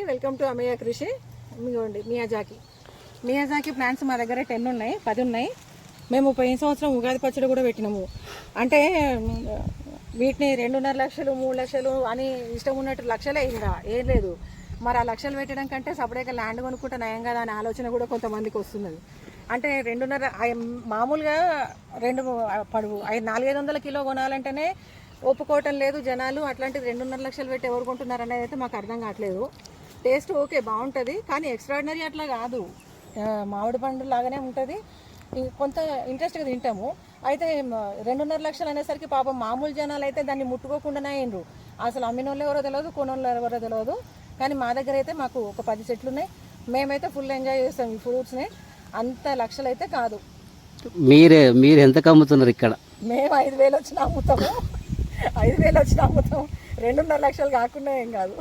Welcome to అమేయ కృషి. ఇదిగోండి Miyazaki plants మా దగ్గర 10 ఉన్నాయి. మేము పోయిన సంవత్సరం ఉగాది పచ్చడి కూడా పెట్టినాము. అంటే వీటిని 2.5 లక్షలు 3 లక్షలు అని ఇష్టం ఉన్నట్టు లక్షలే ఇంకా ఏం లేదు. మరి ఆ లక్షలు పెట్టడం కంటే సపరేట్గా ల్యాండ్ కొనుక్కుంటే నయం కదా అనే ఆలోచన కూడా కొంతమందికి వస్తున్నది. అంటే 2.5 మామూలుగా 400-500 కిలో కొనాలంటేనే ఒప్పుకోవటం లేదు జనాలు. అట్లాంటిది 2.5 లక్షలు పెట్టి ఎవరు కొంటున్నారు అనేది అయితే మాకు అర్థం కావట్లేదు. టేస్ట్ ఓకే బాగుంటుంది, కానీ ఎక్స్ట్రాడినరీ అట్లా కాదు, మామిడి పండు లాగానే ఉంటుంది. కొంత ఇంట్రెస్ట్గా తింటాము. అయితే 2.5 లక్షలు అనేసరికి పాపం మామూలు జనాలు అయితే దాన్ని ముట్టుకోకుండానే అయినరు. అసలు అమ్మినోళ్ళు ఎవరో తెలియదు, కొనోళ్ళు ఎవరో తెలియదు. కానీ మా దగ్గర అయితే మాకు ఒక 10 చెట్లు ఉన్నాయి. మేమైతే ఫుల్ ఎంజాయ్ చేస్తాం ఈ ఫ్రూట్స్ని. అంత లక్షలు అయితే కాదు. మీరు ఎంతకు అమ్ముతున్నారు ఇక్కడ? మేము 5,000 వచ్చిన అమ్ముతాము. 5,000 వచ్చిన అమ్ముతాం. 2.5 లక్షలు కాకుండా ఏం కాదు.